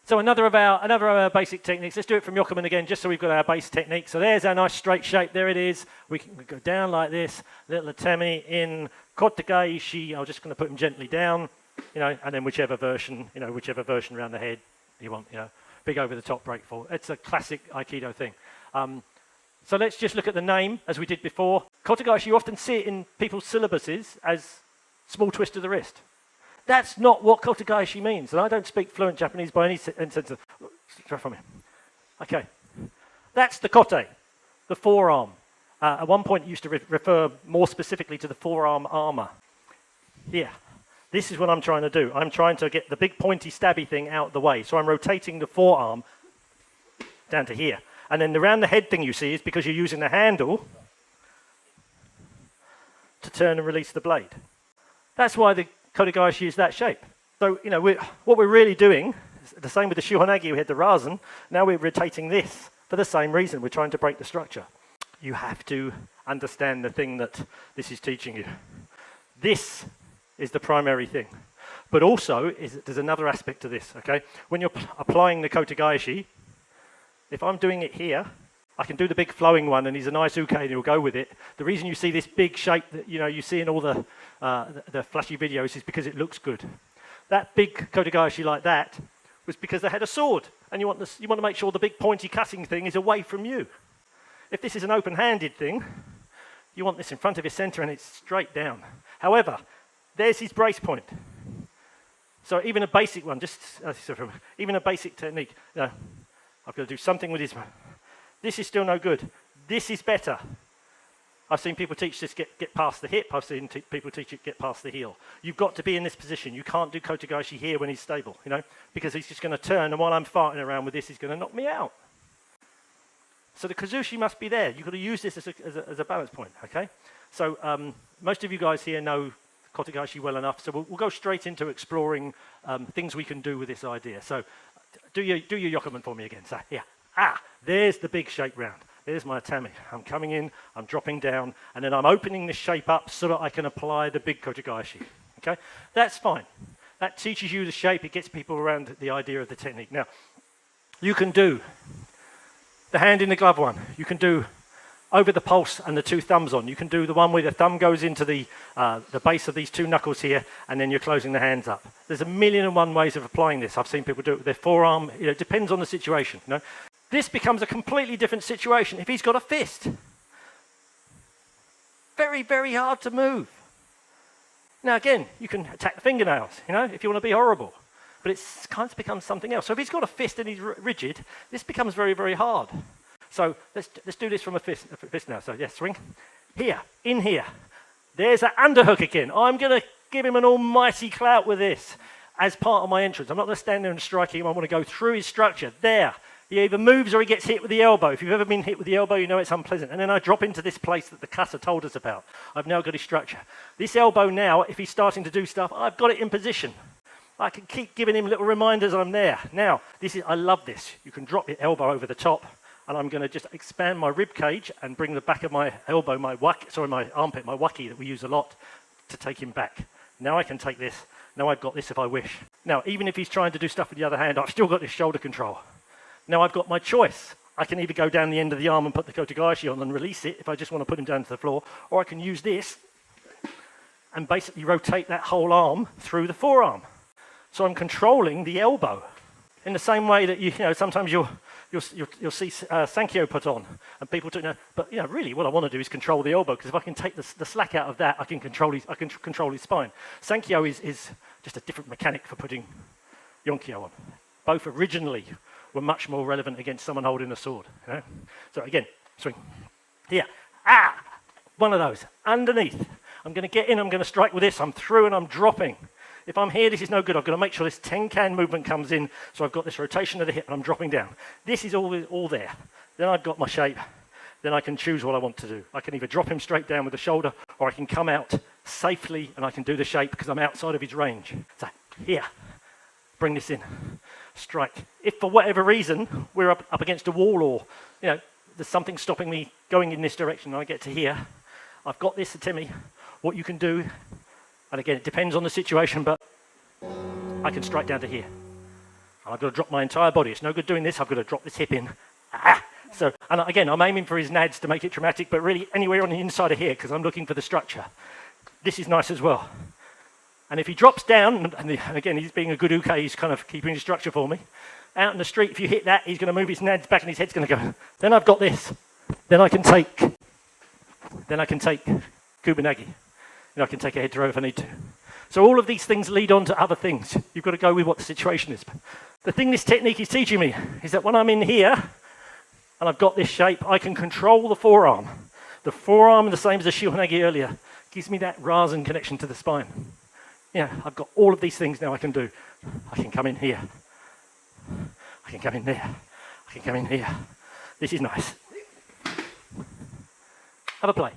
So another of our basic techniques. Let's do it from Yokomen again, just so we've got our base technique. So there's our nice straight shape. There it is. We can go down like this. Little atemi in Kotegaeshi. I'm just going to put him gently down, and then whichever version around the head you want, big over the top breakfall. It's a classic Aikido thing. So let's just look at the name as we did before. Kotegaeshi, you often see it in people's syllabuses as small twist of the wrist. That's not what Kotegaeshi means, and I don't speak fluent Japanese by any sense of... Straight from here. Okay. That's the kote, the forearm. At one point, it used to refer more specifically to the forearm armor. Here. This is what I'm trying to do. I'm trying to get the big pointy stabby thing out of the way. So I'm rotating the forearm down to here. And then around the head thing you see is because you're using the handle to turn and release the blade. That's why the Kotegaeshi is that shape. So, what we're really doing, is the same with the Shuhanagi, we had the Rasen, now we're rotating this for the same reason. We're trying to break the structure. You have to understand the thing that this is teaching you. This is the primary thing. But also, there's another aspect to this, okay? When you're applying the Kotegaeshi, if I'm doing it here, I can do the big flowing one, and he's a nice uke, and he'll go with it. The reason you see this big shape that you see in all the flashy videos is because it looks good. That big Kotegaeshi like that was because they had a sword, and you want to make sure the big pointy cutting thing is away from you. If this is an open-handed thing, you want this in front of your center, and it's straight down. However, there's his brace point. So even a basic one, even a basic technique, I've got to do something with his... This is still no good. This is better. I've seen people teach this get past the hip. I've seen people teach it get past the heel. You've got to be in this position. You can't do Kotegaeshi here when he's stable, because he's just going to turn, and while I'm farting around with this, he's going to knock me out. So the Kazushi must be there. You've got to use this as a balance point, okay? So most of you guys here know Kotegaeshi well enough, so we'll go straight into exploring things we can do with this idea. So do your Yokomen for me again. So here. There's the big shape round. There's my atami. I'm coming in, I'm dropping down, and then I'm opening this shape up so that I can apply the big Kotegaeshi. Okay? That's fine. That teaches you the shape. It gets people around the idea of the technique. Now, you can do the hand in the glove one. You can do over the pulse and the two thumbs on. You can do the one where the thumb goes into the base of these two knuckles here, and then you're closing the hands up. There's 1,000,001 ways of applying this. I've seen people do it with their forearm. It depends on the situation. This becomes a completely different situation if he's got a fist. Very, very hard to move. Now again, you can attack the fingernails, if you want to be horrible. But it's kind of becomes something else. So if he's got a fist and he's rigid, this becomes very, very hard. So let's do this from a fist now. So yeah, swing. Here, in here. There's that underhook again. I'm going to give him an almighty clout with this as part of my entrance. I'm not going to stand there and strike him. I want to go through his structure. There. He either moves or he gets hit with the elbow. If you've ever been hit with the elbow, you know it's unpleasant. And then I drop into this place that the kata told us about. I've now got his structure. This elbow now, if he's starting to do stuff, I've got it in position. I can keep giving him little reminders I'm there. Now, I love this. You can drop your elbow over the top, and I'm going to just expand my rib cage and bring the back of my elbow, my armpit, my waki that we use a lot, to take him back. Now I can take this. Now I've got this if I wish. Now, even if he's trying to do stuff with the other hand, I've still got this shoulder control. Now I've got my choice. I can either go down the end of the arm and put the Kotegaeshi on and release it if I just want to put him down to the floor, or I can use this and basically rotate that whole arm through the forearm. So I'm controlling the elbow in the same way that sometimes you'll see Sankyo put on, and people do. But really, what I want to do is control the elbow, because if I can take the slack out of that, I can control his spine. Sankyo is just a different mechanic for putting Yonkyo on. Both originally were much more relevant against someone holding a sword. So again, swing. Here. One of those. Underneath. I'm going to get in, I'm going to strike with this, I'm through and I'm dropping. If I'm here, this is no good. I've got to make sure this tenkan movement comes in, so I've got this rotation of the hip and I'm dropping down. This is all there. Then I've got my shape. Then I can choose what I want to do. I can either drop him straight down with the shoulder, or I can come out safely and I can do the shape because I'm outside of his range. So here, bring this in. Strike. If for whatever reason we're up against a wall, or there's something stopping me going in this direction and I get to here, I've got this atemi. What you can do, and again it depends on the situation, but I can strike down to here. And I've got to drop my entire body. It's no good doing this. I've got to drop this hip in. Ah! So, and again, I'm aiming for his nads to make it dramatic, but really anywhere on the inside of here, because I'm looking for the structure. This is nice as well. And if he drops down, and again, he's being a good uke, he's kind of keeping his structure for me. Out in the street, if you hit that, he's going to move his nads back and his head's going to go. Then I've got this. Then I can take Kubanagi. I can take a head throw if I need to. So all of these things lead on to other things. You've got to go with what the situation is. The thing this technique is teaching me is that when I'm in here, and I've got this shape, I can control the forearm. The forearm, the same as the Shihonagi earlier, gives me that rasen connection to the spine. Yeah, I've got all of these things now I can do. I can come in here. I can come in there. I can come in here. This is nice. Have a play.